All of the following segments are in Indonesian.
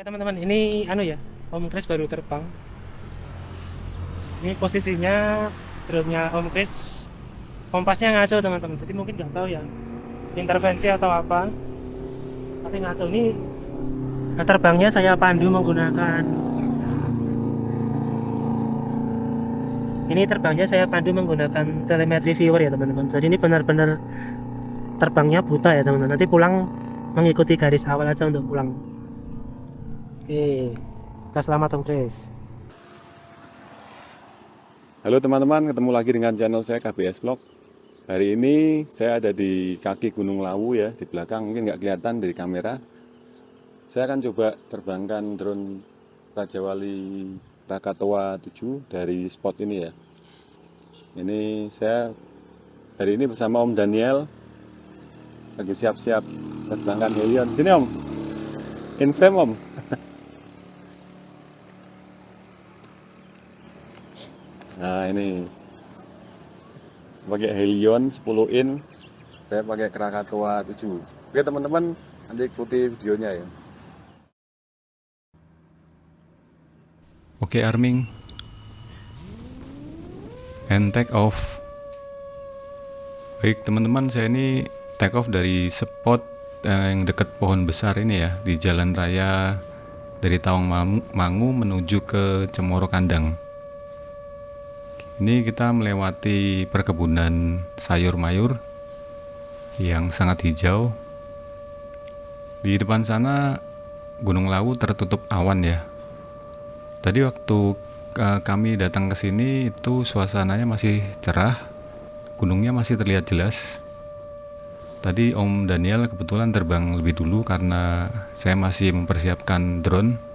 Oke teman-teman, ini ya, Om Kris baru terbang. Ini posisinya drone-nya Om Kris, kompasnya ngaco teman-teman. Jadi mungkin nggak tahu ya intervensi atau apa. Tapi ngaco ini terbangnya saya pandu menggunakan telemetri viewer ya teman-teman. Jadi ini benar-benar terbangnya buta ya teman-teman. Nanti pulang mengikuti garis awal aja untuk pulang. Oke, kita selamat Om Kris. Halo teman-teman, ketemu lagi dengan channel saya KBS Vlog. Hari ini saya ada di kaki Gunung Lawu ya, di belakang mungkin nggak kelihatan dari kamera. Saya akan coba terbangkan drone Raja Wali Krakatoa 7 dari spot ini ya. Ini saya hari ini bersama Om Daniel lagi siap-siap terbangkan helion. Sini Om, in frame Om. Nah ini pakai Helion 10 in, saya pakai Krakatoa 7. Oke teman-teman, nanti ikuti videonya ya. Oke arming and take off. Baik teman-teman, saya ini take off dari spot yang dekat pohon besar ini ya, di jalan raya dari Tawangmangu menuju ke Cemoro Kandang. Ini kita melewati perkebunan sayur mayur yang sangat hijau. Di depan sana Gunung Lawu tertutup awan ya. Tadi waktu kami datang ke sini itu suasananya masih cerah, gunungnya masih terlihat jelas. Tadi Om Daniel kebetulan terbang lebih dulu karena saya masih mempersiapkan drone.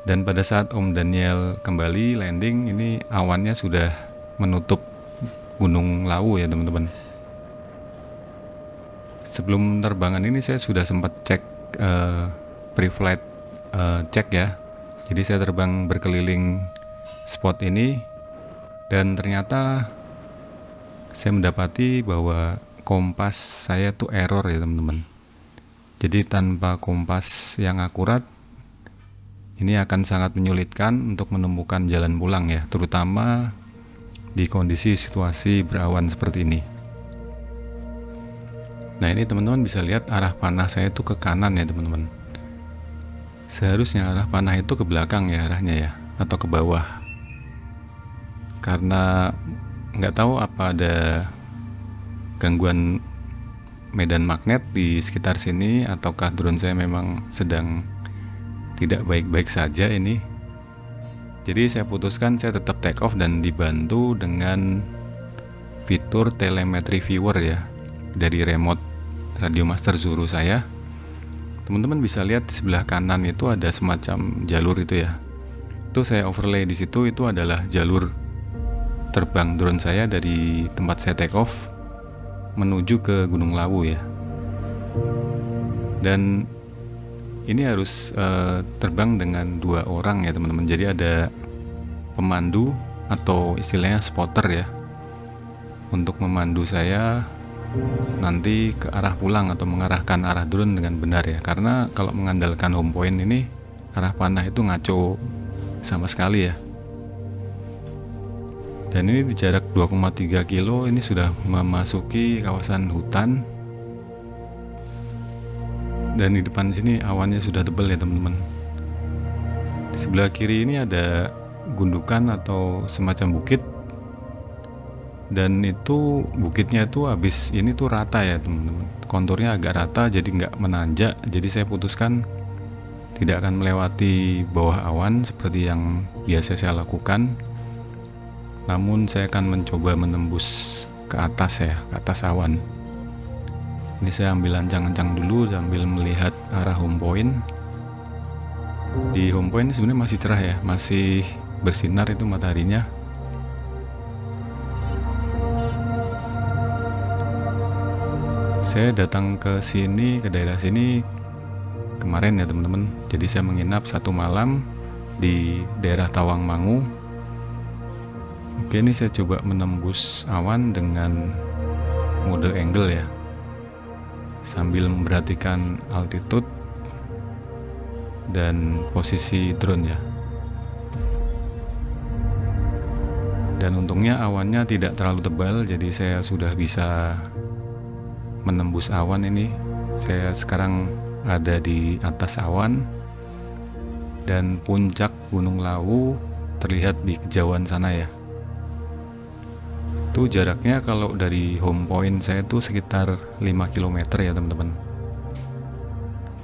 Dan pada saat Om Daniel kembali landing, ini awannya sudah menutup Gunung Lawu ya teman-teman. Sebelum terbangan ini saya sudah sempat cek pre-flight cek ya. Jadi saya terbang berkeliling spot ini dan ternyata saya mendapati bahwa kompas saya tuh error ya teman-teman. Jadi tanpa kompas yang akurat, ini akan sangat menyulitkan untuk menemukan jalan pulang ya, terutama di kondisi situasi berawan seperti ini. Nah ini teman-teman bisa lihat arah panah saya itu ke kanan ya teman-teman. Seharusnya arah panah itu ke belakang ya arahnya ya, atau ke bawah. Karena nggak tahu apa ada gangguan medan magnet di sekitar sini, ataukah drone saya memang sedang tidak baik-baik saja ini. Jadi saya putuskan saya tetap take off dan dibantu dengan fitur telemetri viewer ya dari remote Radio Master Zuru saya. Teman-teman bisa lihat di sebelah kanan itu ada semacam jalur itu ya. Itu saya overlay di situ, itu adalah jalur terbang drone saya dari tempat saya take off menuju ke Gunung Lawu ya. Dan ini harus terbang dengan 2 orang ya teman-teman. Jadi ada pemandu atau istilahnya spotter ya, untuk memandu saya nanti ke arah pulang atau mengarahkan arah drone dengan benar ya. Karena kalau mengandalkan home point ini, arah panah itu ngaco sama sekali ya. Dan ini di jarak 2,3 kilo, ini sudah memasuki kawasan hutan. Dan di depan sini awannya sudah tebal ya teman-teman. Di sebelah kiri ini ada gundukan atau semacam bukit. Dan itu bukitnya itu habis ini tuh rata ya teman-teman. Konturnya agak rata, jadi nggak menanjak. Jadi saya putuskan tidak akan melewati bawah awan seperti yang biasa saya lakukan. Namun saya akan mencoba menembus ke atas ya, ke atas awan. Ini saya ambil ancang-ancang dulu sambil melihat arah home point. Di home point sebenarnya masih cerah ya, masih bersinar itu mataharinya. Saya datang ke sini, ke daerah sini kemarin ya teman-teman. Jadi saya menginap 1 malam di daerah Tawangmangu. Oke, ini saya coba menembus awan dengan mode angle ya, sambil memperhatikan altitude dan posisi drone ya. Dan untungnya awannya tidak terlalu tebal, jadi saya sudah bisa menembus awan ini. Saya sekarang ada di atas awan dan puncak Gunung Lawu terlihat di kejauhan sana ya. Itu jaraknya kalau dari home point saya itu sekitar 5 km ya teman-teman.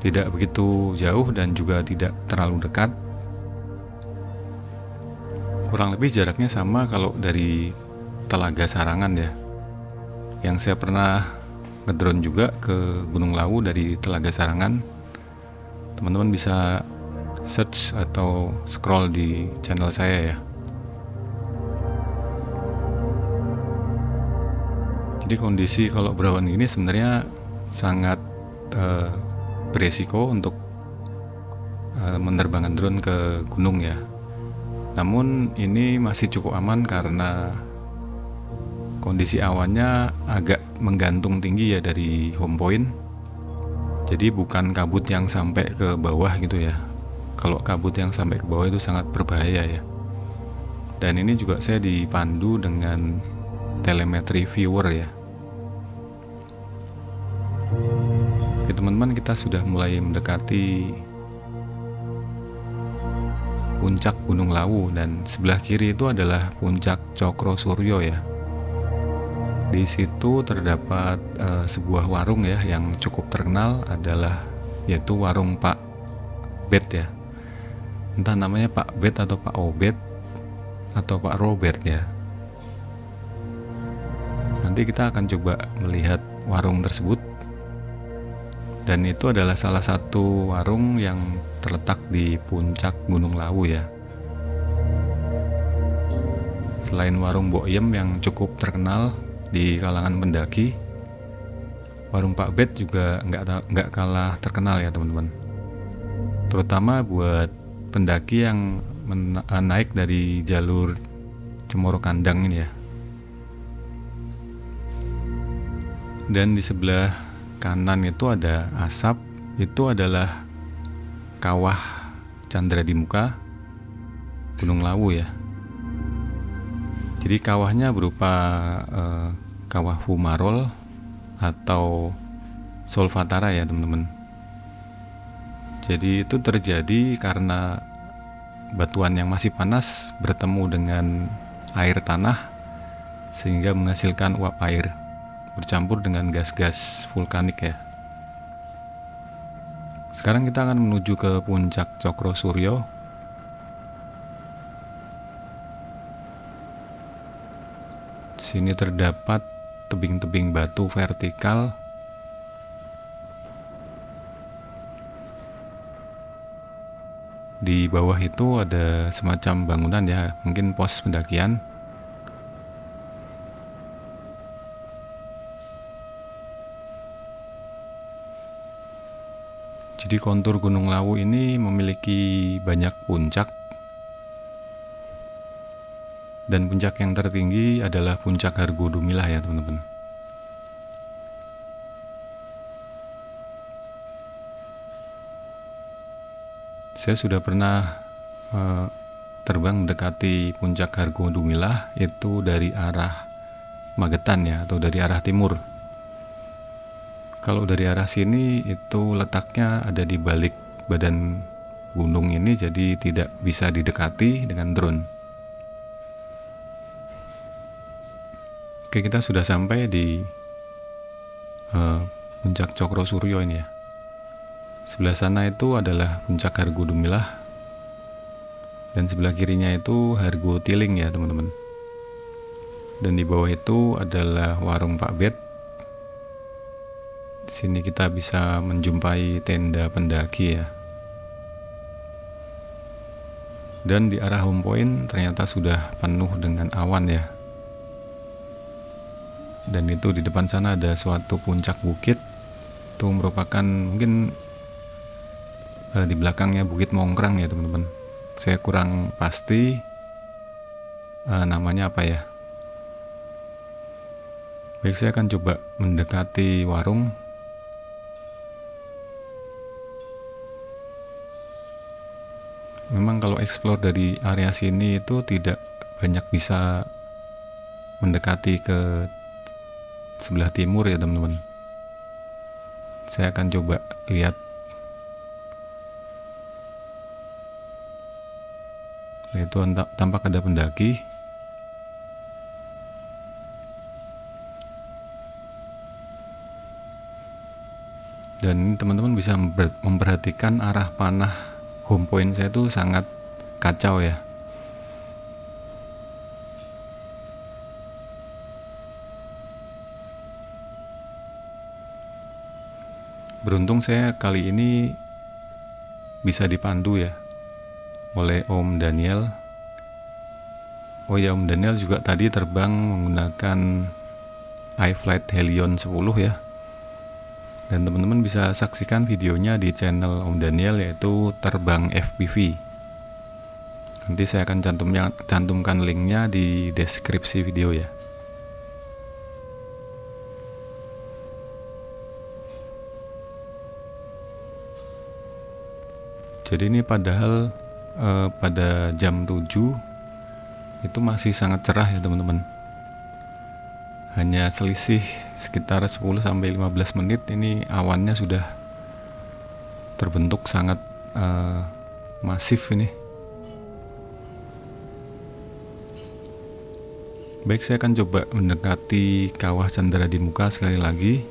Tidak begitu jauh dan juga tidak terlalu dekat. Kurang lebih jaraknya sama kalau dari Telaga Sarangan ya. Yang saya pernah ngedrone juga ke Gunung Lawu dari Telaga Sarangan. Teman-teman bisa search atau scroll di channel saya ya. Jadi kondisi kalau berawan ini sebenarnya sangat beresiko untuk menerbangkan drone ke gunung ya. Namun ini masih cukup aman karena kondisi awannya agak menggantung tinggi ya dari home point. Jadi bukan kabut yang sampai ke bawah gitu ya. Kalau kabut yang sampai ke bawah itu sangat berbahaya ya. Dan ini juga saya dipandu dengan telemetri viewer ya. Oke teman-teman, kita sudah mulai mendekati puncak Gunung Lawu dan sebelah kiri itu adalah puncak Cokro Suryo ya. Di situ terdapat sebuah warung ya yang cukup terkenal adalah yaitu warung Pak Bet ya. Entah namanya Pak Bet atau Pak Obet atau Pak Robert ya. Nanti kita akan coba melihat warung tersebut. Dan itu adalah salah satu warung yang terletak di puncak Gunung Lawu ya. Selain warung Boyem yang cukup terkenal di kalangan pendaki, warung Pak Bet juga nggak kalah terkenal ya teman-teman. Terutama buat pendaki yang naik dari jalur Cemoro Kandang ini ya. Dan di sebelah kanan itu ada asap, itu adalah kawah Candra di Muka Gunung Lawu ya. Jadi kawahnya berupa kawah fumarol atau solvatara ya teman-teman. Jadi itu terjadi karena batuan yang masih panas bertemu dengan air tanah sehingga menghasilkan uap air bercampur dengan gas-gas vulkanik ya. Sekarang kita akan menuju ke puncak Cokro Suryo. Sini terdapat tebing-tebing batu vertikal. Di bawah itu ada semacam bangunan ya, mungkin pos pendakian. Jadi kontur Gunung Lawu ini memiliki banyak puncak. Dan puncak yang tertinggi adalah puncak Hargo Dumilah ya teman-teman. Saya sudah pernah terbang mendekati puncak Hargo Dumilah itu dari arah Magetan ya, atau dari arah timur. Kalau dari arah sini itu letaknya ada di balik badan gunung ini, jadi tidak bisa didekati dengan drone. Oke, kita sudah sampai di puncak Cokro Suryo ini ya. Sebelah sana itu adalah puncak Hargo Dumilah dan sebelah kirinya itu Hargo Tiling ya teman-teman. Dan di bawah itu adalah warung Pak Bet. Di sini kita bisa menjumpai tenda pendaki ya. Dan di arah home point ternyata sudah penuh dengan awan ya. Dan itu di depan sana ada suatu puncak bukit. Itu merupakan mungkin di belakangnya Bukit Mongkrang ya teman-teman. Saya kurang pasti namanya apa ya. Baik, saya akan coba mendekati warung. memang kalau explore dari area sini itu tidak banyak bisa mendekati ke sebelah timur ya teman-teman. Saya akan coba lihat. Itu tampak ada pendaki. Dan teman-teman bisa memperhatikan arah panah home point saya itu sangat kacau ya. Beruntung saya kali ini bisa dipandu ya oleh Om Daniel. Oh ya, Om Daniel juga tadi terbang menggunakan iFlight Helion 10 ya. Dan teman-teman bisa saksikan videonya di channel Om Daniel, yaitu terbang FPV. Nanti saya akan cantumkan linknya di deskripsi video ya. Jadi ini padahal pada jam 7 itu masih sangat cerah ya teman-teman. Hanya selisih sekitar 10-15 menit ini awannya sudah terbentuk sangat masif ini. Baik, saya akan coba mendekati kawah Candera di Muka sekali lagi.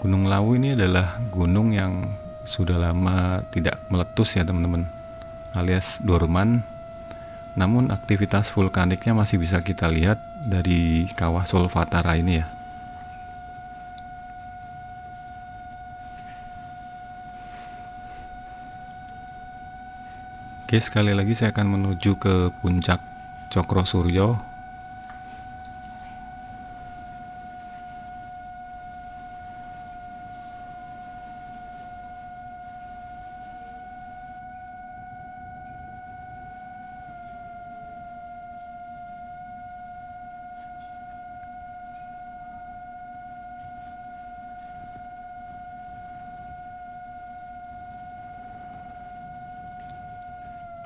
Gunung Lawu ini adalah gunung yang sudah lama tidak meletus ya teman-teman, alias dorman. Namun aktivitas vulkaniknya masih bisa kita lihat dari kawah Solvatara ini ya. Oke, sekali lagi saya akan menuju ke puncak Cokro Suryo.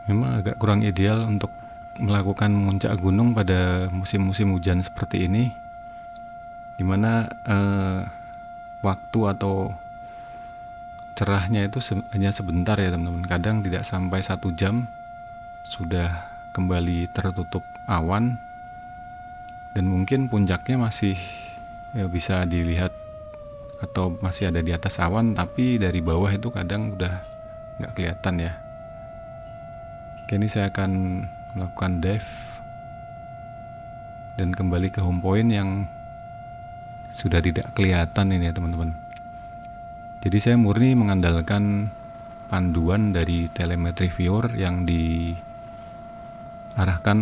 Memang agak kurang ideal untuk melakukan muncak gunung pada musim-musim hujan seperti ini, dimana waktu atau cerahnya itu hanya sebentar ya teman-teman. Kadang tidak sampai 1 jam sudah kembali tertutup awan, dan mungkin puncaknya masih bisa dilihat atau masih ada di atas awan, tapi dari bawah itu kadang udah nggak kelihatan ya. Oke, ini saya akan melakukan dive dan kembali ke home point yang sudah tidak kelihatan ini ya teman-teman. Jadi saya murni mengandalkan panduan dari telemetri viewer yang diarahkan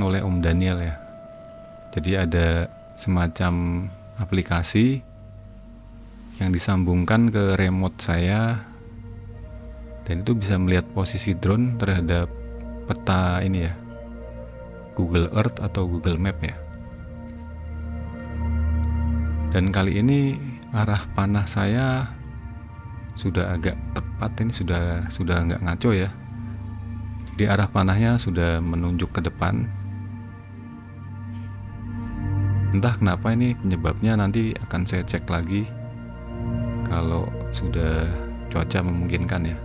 oleh Om Daniel ya. Jadi ada semacam aplikasi yang disambungkan ke remote saya, dan itu bisa melihat posisi drone terhadap peta ini ya, Google Earth atau Google Map ya. Dan kali ini arah panah saya sudah agak tepat, ini sudah nggak ngaco ya. Jadi arah panahnya sudah menunjuk ke depan. Entah kenapa, ini penyebabnya nanti akan saya cek lagi kalau sudah cuaca memungkinkan ya.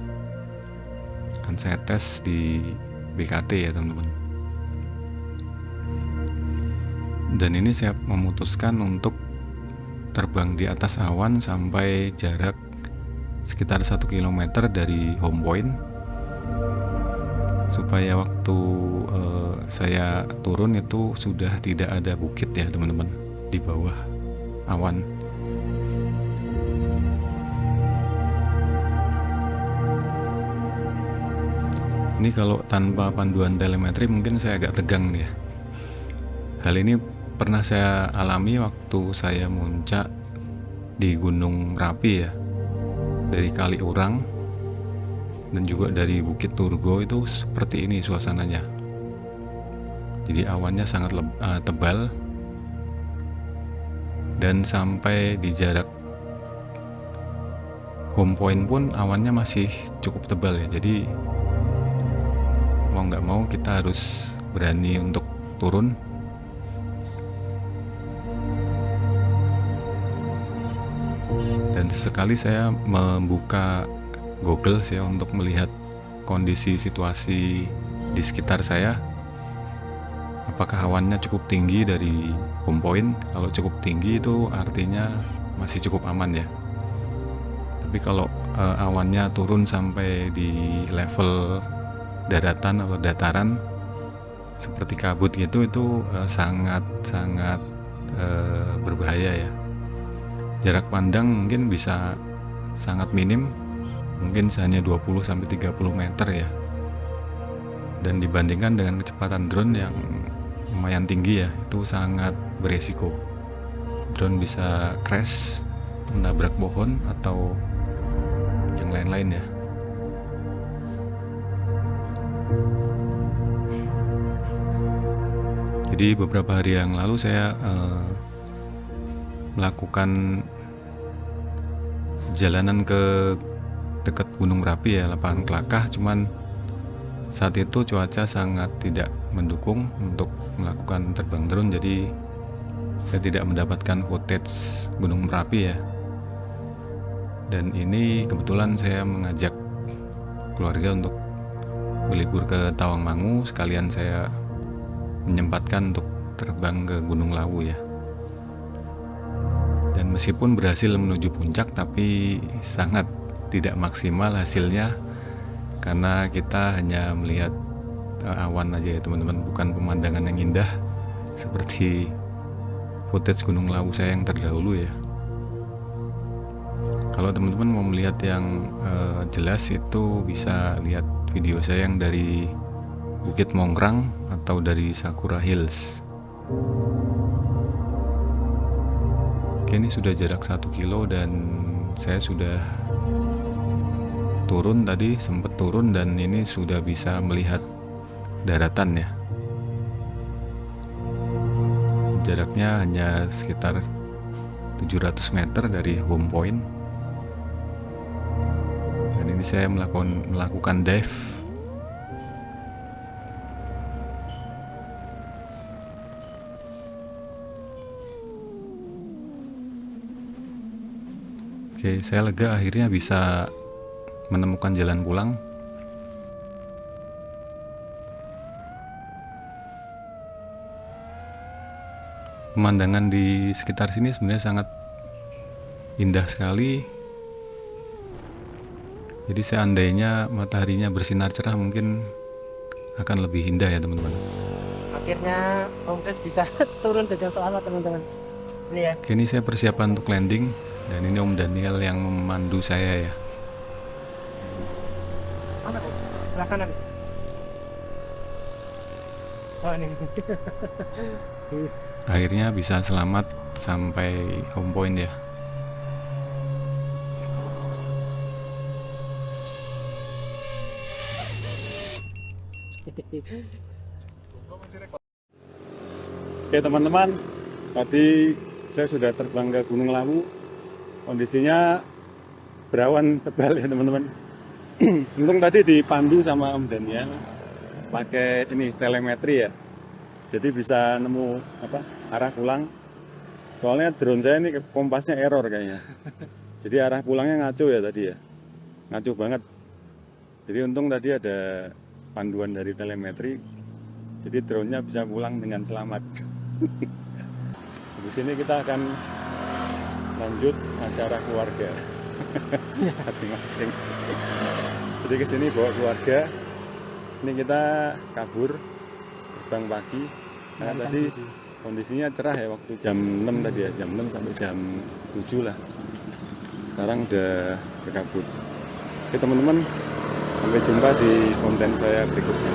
Akan saya tes di BKT ya teman-teman. Dan ini saya memutuskan untuk terbang di atas awan sampai jarak sekitar 1 km dari home point, supaya waktu saya turun itu sudah tidak ada bukit ya teman-teman di bawah awan. Ini kalau tanpa panduan telemetri mungkin saya agak tegang nih ya. Hal ini pernah saya alami waktu saya muncak di Gunung Merapi ya, dari Kaliurang dan juga dari Bukit Turgo. Itu seperti ini suasananya. Jadi awannya sangat tebal Dan sampai di jarak home point pun awannya masih cukup tebal ya. Jadi mau nggak mau kita harus berani untuk turun. Dan sesekali saya membuka Google ya untuk melihat kondisi situasi di sekitar saya. Apakah awannya cukup tinggi dari home point? Kalau cukup tinggi itu artinya masih cukup aman ya. Tapi kalau awannya turun sampai di level daratan atau dataran seperti kabut gitu, itu sangat berbahaya ya. Jarak pandang mungkin bisa sangat minim, mungkin hanya 20-30 meter ya. Dan dibandingkan dengan kecepatan drone yang lumayan tinggi ya, itu sangat beresiko. Drone bisa crash, menabrak pohon atau yang lain-lain ya. Jadi beberapa hari yang lalu saya melakukan jalanan ke dekat Gunung Merapi ya, lapangan Kelakah. Cuman saat itu cuaca sangat tidak mendukung untuk melakukan terbang drone, jadi saya tidak mendapatkan footage Gunung Merapi ya. Dan ini kebetulan saya mengajak keluarga untuk berlibur ke Tawangmangu, sekalian saya menyempatkan untuk terbang ke Gunung Lawu ya. Dan meskipun berhasil menuju puncak, tapi sangat tidak maksimal hasilnya karena kita hanya melihat awan aja ya teman-teman, bukan pemandangan yang indah seperti footage Gunung Lawu saya yang terdahulu ya. Kalau teman-teman mau melihat yang jelas, itu bisa lihat video saya yang dari Bukit Mongrang atau dari Sakura Hills. Oke, ini sudah jarak 1 kilo dan saya sudah turun tadi, sempat turun dan ini sudah bisa melihat daratan ya. Jaraknya hanya sekitar 700 meter dari home point. Dan ini saya melakukan dive. Oke, saya lega akhirnya bisa menemukan jalan pulang. Pemandangan di sekitar sini sebenarnya sangat indah sekali. Jadi seandainya mataharinya bersinar cerah mungkin akan lebih indah ya teman-teman. Akhirnya Om Kris bisa turun dengan selamat teman-teman. Ini ya. Oke, ini saya persiapan untuk landing dan ini Om Daniel yang memandu saya ya. Mana tuh? Sebelah kanan. Oh ini. Akhirnya bisa selamat sampai home point ya. Oke teman-teman, tadi saya sudah terbang ke Gunung Lawu. Kondisinya berawan tebal ya teman-teman. Untung tadi dipandu sama Om Daniel pakai ini telemetri ya. Jadi bisa nemu arah pulang. Soalnya drone saya ini kompasnya error kayaknya. Jadi arah pulangnya ngaco ya tadi ya. Ngaco banget. Jadi untung tadi ada panduan dari telemetri. Jadi drone-nya bisa pulang dengan selamat. Habis ini kita akan lanjut acara keluarga masing-masing. Jadi kesini bawa keluarga. Ini kita kabur terbang pagi. Nah tadi kondisinya cerah ya waktu jam 6 tadi ya, jam 6 sampai jam 7 lah. Sekarang udah berkabut. Oke teman-teman, sampai jumpa di konten saya berikutnya.